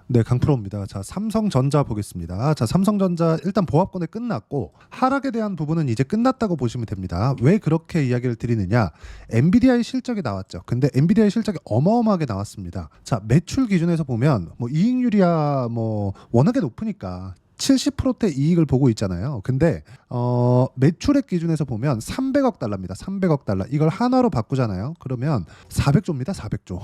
네, 강프로입니다. 자, 삼성전자 보겠습니다. 자, 삼성전자 일단 보합권에 끝났고 하락에 대한 부분은 이제 끝났다고 보시면 됩니다. 왜 그렇게 이야기를 드리느냐? 엔비디아의 실적이 나왔죠. 근데 엔비디아의 실적이 어마어마하게 나왔습니다. 자, 매출 기준에서 보면 뭐 이익률이야 뭐 워낙에 높으니까 70%대 이익을 보고 있잖아요. 근데 매출액 기준에서 보면 300억 달러입니다. 300억 달러. 이걸 한화로 바꾸잖아요. 그러면 400조입니다. 400조.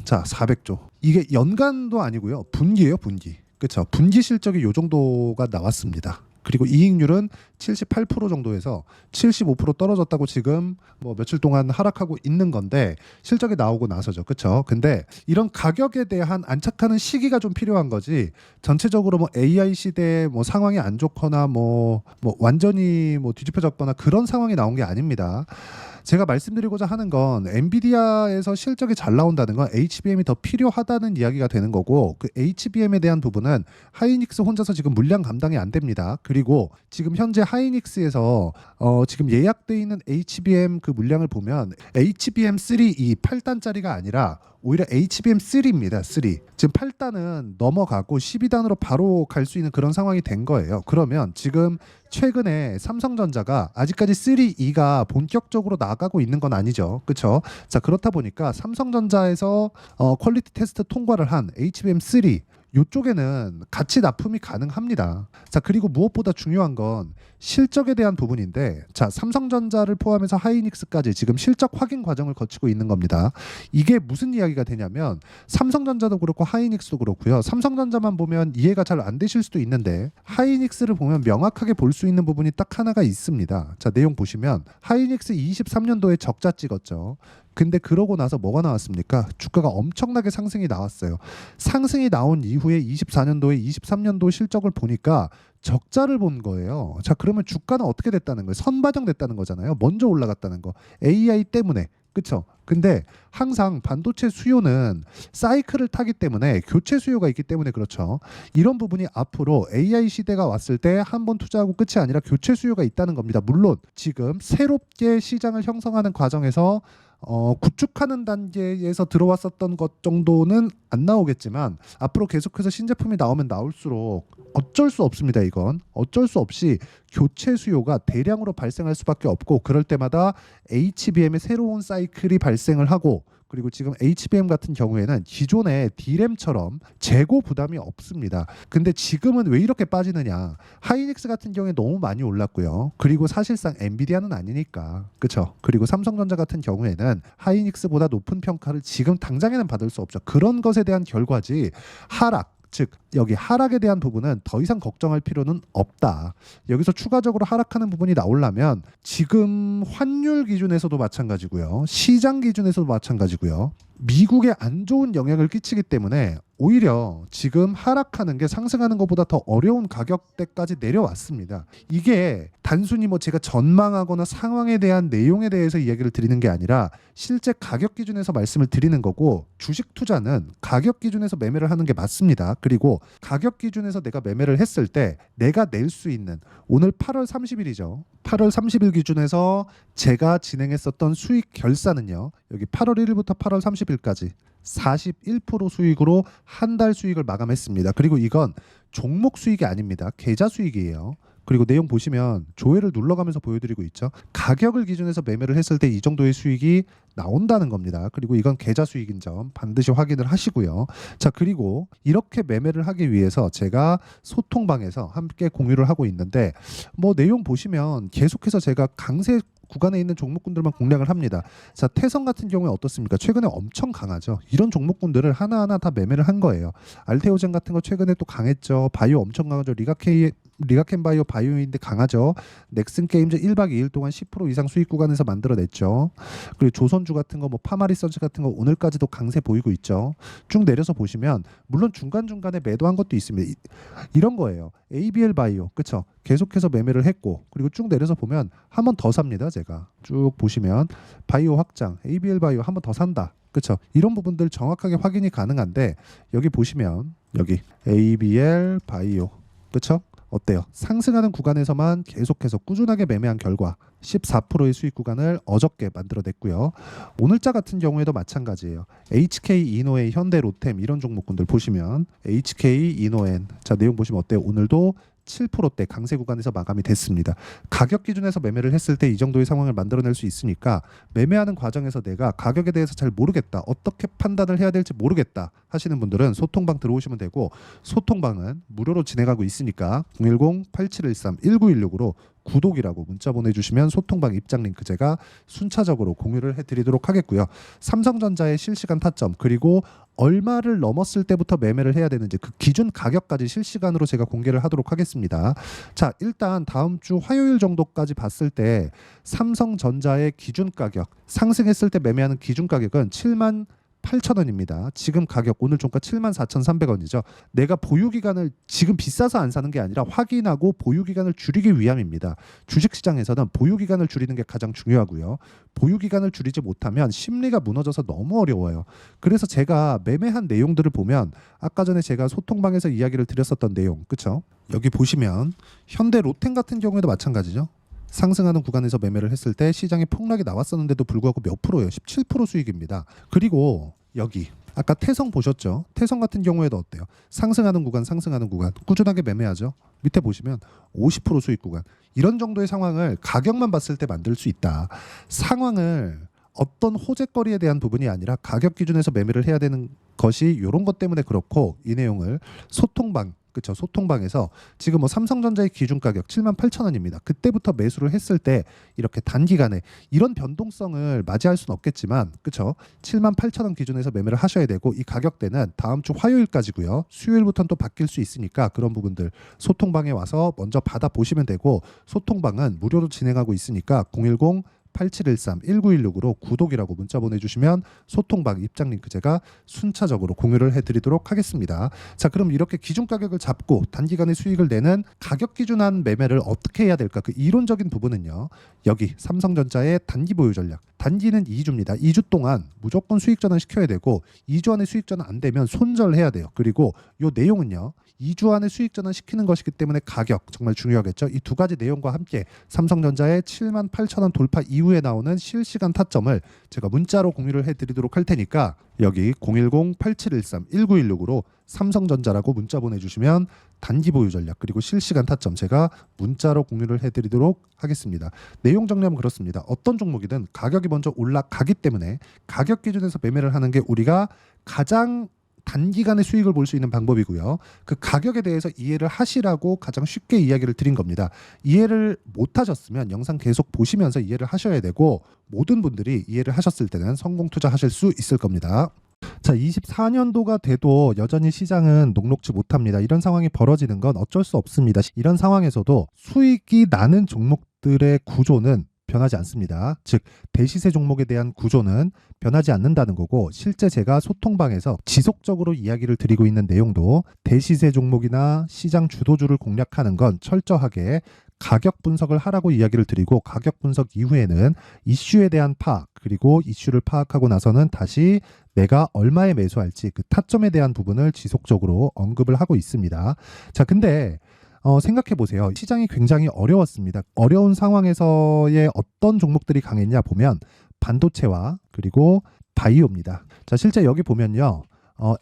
자, 400조. 이게 연간도 아니고요. 분기예요, 분기. 그렇죠? 분기 실적이 요 정도가 나왔습니다. 그리고 이익률은 78% 정도에서 75% 떨어졌다고 지금 뭐 며칠 동안 하락하고 있는 건데 실적이 나오고 나서죠. 그렇죠? 근데 이런 가격에 대한 안착하는 시기가 좀 필요한 거지. 전체적으로 뭐 AI 시대에 뭐 상황이 안 좋거나 뭐 완전히 뭐 뒤집혀졌거나 그런 상황이 나온 게 아닙니다. 제가 말씀드리고자 하는 건 엔비디아에서 실적이 잘 나온다는 건 HBM이 더 필요하다는 이야기가 되는 거고, 그 HBM에 대한 부분은 하이닉스 혼자서 지금 물량 감당이 안 됩니다. 그리고 지금 현재 하이닉스에서 지금 예약돼 있는 HBM 그 물량을 보면 HBM3 이 8단짜리가 아니라 오히려 HBM3입니다. 3. 지금 8단은 넘어가고 12단으로 바로 갈 수 있는 그런 상황이 된 거예요. 그러면 지금 최근에 삼성전자가 아직까지 3E가 본격적으로 나가고 있는 건 아니죠. 그렇죠? 자, 그렇다 보니까 삼성전자에서 퀄리티 테스트 통과를 한 HBM3 이쪽에는 같이 납품이 가능합니다. 자, 그리고 무엇보다 중요한 건 실적에 대한 부분인데, 자, 삼성전자를 포함해서 하이닉스까지 지금 실적 확인 과정을 거치고 있는 겁니다. 이게 무슨 이야기가 되냐면 삼성전자도 그렇고 하이닉스도 그렇고요. 삼성전자만 보면 이해가 잘 안 되실 수도 있는데 하이닉스를 보면 명확하게 볼 수 있는 부분이 딱 하나가 있습니다. 자, 내용 보시면 하이닉스 23년도에 적자 찍었죠. 근데 그러고 나서 뭐가 나왔습니까? 주가가 엄청나게 상승이 나왔어요. 상승이 나온 이후에 24년도에 23년도 실적을 보니까 적자를 본 거예요. 자, 그러면 주가는 어떻게 됐다는 거예요? 선반영됐다는 거잖아요. 먼저 올라갔다는 거. AI 때문에. 그쵸? 근데 항상 반도체 수요는 사이클을 타기 때문에 교체 수요가 있기 때문에 그렇죠. 이런 부분이 앞으로 AI 시대가 왔을 때 한 번 투자하고 끝이 아니라 교체 수요가 있다는 겁니다. 물론 지금 새롭게 시장을 형성하는 과정에서 구축하는 단계에서 들어왔었던 것 정도는 안 나오겠지만 앞으로 계속해서 신제품이 나오면 나올수록 어쩔 수 없습니다. 이건 어쩔 수 없이 교체 수요가 대량으로 발생할 수밖에 없고, 그럴 때마다 HBM의 새로운 사이클이 발생을 하고, 그리고 지금 HBM 같은 경우에는 기존의 D램처럼 재고 부담이 없습니다. 근데 지금은 왜 이렇게 빠지느냐? 하이닉스 같은 경우에 너무 많이 올랐고요. 그리고 사실상 엔비디아는 아니니까. 그렇죠? 그리고 삼성전자 같은 경우에는 하이닉스보다 높은 평가를 지금 당장에는 받을 수 없죠. 그런 것에 대한 결과지 하락, 즉 여기 하락에 대한 부분은 더 이상 걱정할 필요는 없다. 여기서 추가적으로 하락하는 부분이 나오려면 지금 환율 기준에서도 마찬가지고요. 시장 기준에서도 마찬가지고요. 미국에 안 좋은 영향을 끼치기 때문에 오히려 지금 하락하는 게 상승하는 것보다 더 어려운 가격대까지 내려왔습니다. 이게 단순히 뭐 제가 전망하거나 상황에 대한 내용에 대해서 이야기를 드리는 게 아니라 실제 가격 기준에서 말씀을 드리는 거고, 주식 투자는 가격 기준에서 매매를 하는 게 맞습니다. 그리고 가격 기준에서 내가 매매를 했을 때 내가 낼 수 있는, 오늘 8월 30일이죠. 8월 30일 기준에서 제가 진행했었던 수익 결산은요. 여기 8월 1일부터 8월 30일까지 41% 수익으로 한 달 수익을 마감했습니다. 그리고 이건 종목 수익이 아닙니다. 계좌 수익이에요. 그리고 내용 보시면 조회를 눌러가면서 보여드리고 있죠. 가격을 기준해서 매매를 했을 때 이 정도의 수익이 나온다는 겁니다. 그리고 이건 계좌 수익인 점 반드시 확인을 하시고요. 자, 그리고 이렇게 매매를 하기 위해서 제가 소통방에서 함께 공유를 하고 있는데, 뭐 내용 보시면 계속해서 제가 강세 구간에 있는 종목군들만 공략을 합니다. 자, 태성 같은 경우에 어떻습니까? 최근에 엄청 강하죠. 이런 종목군들을 하나하나 다 매매를 한 거예요. 알테오젠 같은 거 최근에 또 강했죠. 바이오 엄청 강하죠. 리가켄바이오 바이오인데 강하죠. 넥슨 게임즈 1박 2일 동안 10% 이상 수익 구간에서 만들어냈죠. 그리고 조선주 같은 거, 뭐 파마리서치 같은 거 오늘까지도 강세 보이고 있죠. 쭉 내려서 보시면 물론 중간중간에 매도한 것도 있습니다. 이런 거예요. ABL 바이오, 그쵸? 계속해서 매매를 했고, 그리고 쭉 내려서 보면 한 번 더 삽니다. 제가 쭉 보시면 바이오 확장, ABL 바이오 한 번 더 산다. 그쵸? 이런 부분들 정확하게 확인이 가능한데, 여기 보시면 여기 ABL 바이오, 그쵸? 어때요? 상승하는 구간에서만 계속해서 꾸준하게 매매한 결과 14%의 수익 구간을 어저께 만들어냈고요. 오늘자 같은 경우에도 마찬가지예요. HK 이노의 현대 로템 이런 종목군들 보시면 HK 이노엔 자 내용 보시면 어때요? 오늘도 7%대 강세 구간에서 마감이 됐습니다. 가격 기준에서 매매를 했을 때 이 정도의 상황을 만들어낼 수 있으니까 매매하는 과정에서 내가 가격에 대해서 잘 모르겠다, 어떻게 판단을 해야 될지 모르겠다 하시는 분들은 소통방 들어오시면 되고, 소통방은 무료로 진행하고 있으니까 010-8713-1916으로 구독이라고 문자 보내주시면 소통방 입장 링크 제가 순차적으로 공유를 해드리도록 하겠고요. 삼성전자의 실시간 타점 그리고 얼마를 넘었을 때부터 매매를 해야 되는지 그 기준 가격까지 실시간으로 제가 공개를 하도록 하겠습니다. 자, 일단 다음 주 화요일 정도까지 봤을 때 삼성전자의 기준 가격, 상승했을 때 매매하는 기준 가격은 78,000원입니다. 지금 가격 오늘 종가 74,300원이죠. 내가 보유기간을 지금 비싸서 안 사는 게 아니라 확인하고 보유기간을 줄이기 위함입니다. 주식시장에서는 보유기간을 줄이는 게 가장 중요하고요. 보유기간을 줄이지 못하면 심리가 무너져서 너무 어려워요. 그래서 제가 매매한 내용들을 보면 아까 전에 제가 소통방에서 이야기를 드렸었던 내용, 그쵸? 여기 보시면 현대 로템 같은 경우에도 마찬가지죠. 상승하는 구간에서 매매를 했을 때 시장에 폭락이 나왔었는데도 불구하고 몇 프로예요? 17% 수익입니다. 그리고 여기 아까 태성 보셨죠? 태성 같은 경우에도 어때요? 상승하는 구간 꾸준하게 매매하죠. 밑에 보시면 50% 수익 구간. 이런 정도의 상황을 가격만 봤을 때 만들 수 있다. 상황을 어떤 호재거리에 대한 부분이 아니라 가격 기준에서 매매를 해야 되는 것이 이런 것 때문에 그렇고, 이 내용을 소통방, 그렇죠. 소통방에서 지금 뭐 삼성전자의 기준 가격 78,000원입니다. 그때부터 매수를 했을 때 이렇게 단기간에 이런 변동성을 맞이할 수는 없겠지만, 그렇죠. 78,000원 기준에서 매매를 하셔야 되고, 이 가격대는 다음 주 화요일까지고요. 수요일부터는 또 바뀔 수 있으니까 그런 부분들 소통방에 와서 먼저 받아 보시면 되고, 소통방은 무료로 진행하고 있으니까 010-8713-1916으로 구독이라고 문자 보내주시면 소통방 입장 링크 제가 순차적으로 공유를 해드리도록 하겠습니다. 자, 그럼 이렇게 기준 가격을 잡고 단기간에 수익을 내는 가격 기준한 매매를 어떻게 해야 될까? 그 이론적인 부분은요, 여기 삼성전자의 단기 보유 전략, 단기는 2주입니다. 2주 동안 무조건 수익 전환 시켜야 되고, 2주 안에 수익 전환 안 되면 손절해야 돼요. 그리고 이 내용은요, 2주 안에 수익 전환 시키는 것이기 때문에 가격 정말 중요하겠죠. 이 두 가지 내용과 함께 삼성전자의 78,000원 돌파 이후에 나오는 실시간 타점을 제가 문자로 공유를 해드리도록 할 테니까 여기 010-8713-1916으로 삼성전자라고 문자 보내주시면 단기 보유 전략 그리고 실시간 타점 제가 문자로 공유를 해드리도록 하겠습니다. 내용 정리하면 그렇습니다. 어떤 종목이든 가격이 먼저 올라가기 때문에 가격 기준에서 매매를 하는 게 우리가 가장 단기간에 수익을 볼 수 있는 방법이고요. 그 가격에 대해서 이해를 하시라고 가장 쉽게 이야기를 드린 겁니다. 이해를 못 하셨으면 영상 계속 보시면서 이해를 하셔야 되고, 모든 분들이 이해를 하셨을 때는 성공 투자하실 수 있을 겁니다. 자, 24년도가 돼도 여전히 시장은 녹록지 못합니다. 이런 상황이 벌어지는 건 어쩔 수 없습니다. 이런 상황에서도 수익이 나는 종목들의 구조는 변하지 않습니다. 즉 대시세 종목에 대한 구조는 변하지 않는다는 거고, 실제 제가 소통방에서 지속적으로 이야기를 드리고 있는 내용도 대시세 종목이나 시장 주도주를 공략하는 건 철저하게 가격 분석을 하라고 이야기를 드리고, 가격 분석 이후에는 이슈에 대한 파악, 그리고 이슈를 파악하고 나서는 다시 내가 얼마에 매수할지 그 타점에 대한 부분을 지속적으로 언급을 하고 있습니다. 자, 근데 생각해 보세요. 시장이 굉장히 어려웠습니다. 어려운 상황에서의 어떤 종목들이 강했냐 보면 반도체와 그리고 바이오입니다. 자, 실제 여기 보면요.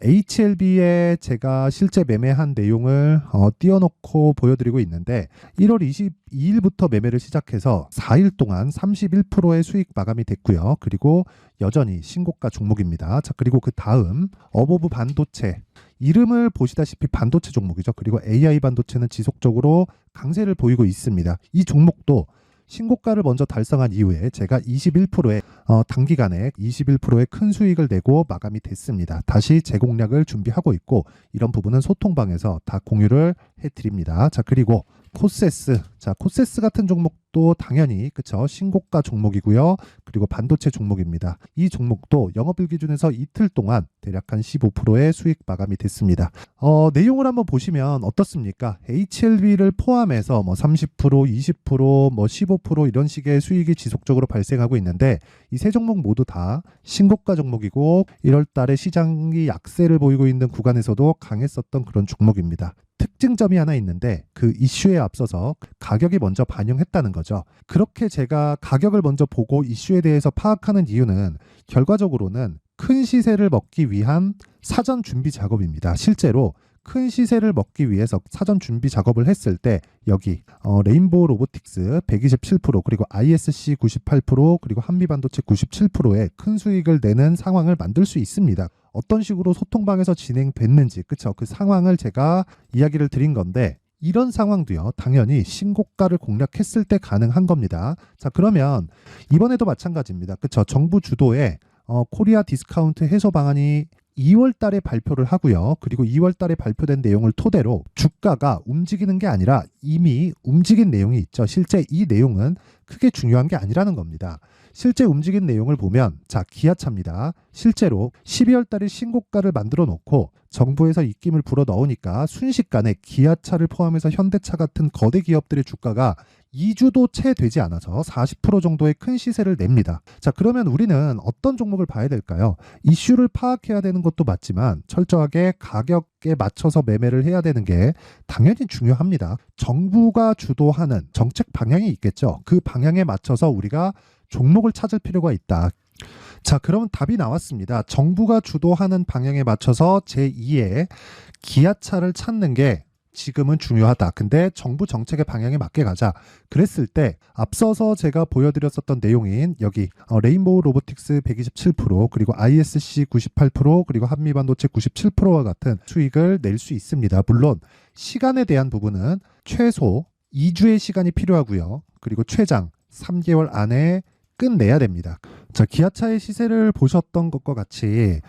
HLB에 제가 실제 매매한 내용을 띄워놓고 보여드리고 있는데, 1월 22일부터 매매를 시작해서 4일 동안 31%의 수익 마감이 됐고요. 그리고 여전히 신고가 종목입니다. 자, 그리고 그 다음 어보브 반도체, 이름을 보시다시피 반도체 종목이죠. 그리고 AI 반도체는 지속적으로 강세를 보이고 있습니다. 이 종목도 신고가를 먼저 달성한 이후에 제가 21%의 단기간에 21%의 큰 수익을 내고 마감이 됐습니다. 다시 재공략을 준비하고 있고, 이런 부분은 소통방에서 다 공유를 해드립니다. 자, 그리고 코세스, 자, 코세스 같은 종목도 당연히 그쵸, 신고가 종목이고요. 그리고 반도체 종목입니다. 이 종목도 영업일 기준에서 이틀 동안 대략 한 15%의 수익 마감이 됐습니다. 내용을 한번 보시면 어떻습니까? HLB를 포함해서 뭐 30%, 20%, 뭐 15% 이런 식의 수익이 지속적으로 발생하고 있는데, 이 세 종목 모두 다 신고가 종목이고 1월 달에 시장이 약세를 보이고 있는 구간에서도 강했었던 그런 종목입니다. 특징점이 하나 있는데 그 이슈에 앞서서 가격이 먼저 반영했다는 거죠. 그렇게 제가 가격을 먼저 보고 이슈에 대해서 파악하는 이유는 결과적으로는 큰 시세를 먹기 위한 사전 준비 작업입니다. 실제로 큰 시세를 먹기 위해서 사전 준비 작업을 했을 때 여기 레인보우 로보틱스 127% 그리고 ISC 98% 그리고 한미반도체 97%의 큰 수익을 내는 상황을 만들 수 있습니다. 어떤 식으로 소통방에서 진행됐는지 그쵸? 그 상황을 제가 이야기를 드린 건데 이런 상황도요 당연히 신고가를 공략했을 때 가능한 겁니다. 자 그러면 이번에도 마찬가지입니다. 그쵸? 정부 주도의 코리아 디스카운트 해소 방안이 2월 달에 발표를 하고요. 그리고 2월 달에 발표된 내용을 토대로 주가가 움직이는 게 아니라 이미 움직인 내용이 있죠. 실제 이 내용은 크게 중요한 게 아니라는 겁니다. 실제 움직인 내용을 보면 자 기아차입니다. 실제로 12월 달에 신고가를 만들어 놓고 정부에서 입김을 불어 넣으니까 순식간에 기아차를 포함해서 현대차 같은 거대 기업들의 주가가 2주도 채 되지 않아서 40% 정도의 큰 시세를 냅니다. 자 그러면 우리는 어떤 종목을 봐야 될까요? 이슈를 파악해야 되는 것도 맞지만 철저하게 가격에 맞춰서 매매를 해야 되는 게 당연히 중요합니다. 정부가 주도하는 정책 방향이 있겠죠. 그 방향에 맞춰서 우리가 종목을 찾을 필요가 있다. 자, 그러면 답이 나왔습니다. 정부가 주도하는 방향에 맞춰서 제2의 기아차를 찾는 게 지금은 중요하다. 근데 정부 정책의 방향에 맞게 가자. 그랬을 때 앞서서 제가 보여드렸었던 내용인 여기 레인보우 로보틱스 127% 그리고 ISC 98% 그리고 한미반도체 97%와 같은 수익을 낼 수 있습니다. 물론 시간에 대한 부분은 최소 2주의 시간이 필요하고요. 그리고 최장 3개월 안에 끝내야 됩니다. 자, 기아차의 시세를 보셨던 것과 같이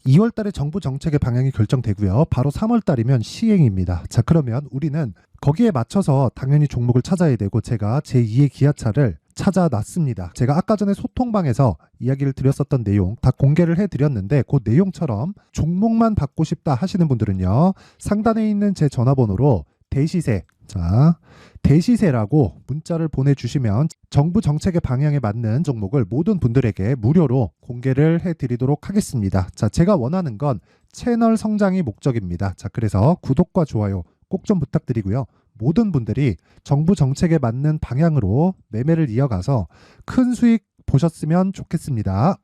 2월 달에 정부 정책의 방향이 결정되고요. 바로 3월 달이면 시행입니다. 자, 그러면 우리는 거기에 맞춰서 당연히 종목을 찾아야 되고 제가 제2의 기아차를 찾아놨습니다. 제가 아까 전에 소통방에서 이야기를 드렸었던 내용 다 공개를 해드렸는데 그 내용처럼 종목만 받고 싶다 하시는 분들은요. 상단에 있는 제 전화번호로 대시세 자 대시세라고 문자를 보내주시면 정부 정책의 방향에 맞는 종목을 모든 분들에게 무료로 공개를 해드리도록 하겠습니다. 자, 제가 원하는 건 채널 성장이 목적입니다. 자, 그래서 구독과 좋아요 꼭 좀 부탁드리고요. 모든 분들이 정부 정책에 맞는 방향으로 매매를 이어가서 큰 수익 보셨으면 좋겠습니다.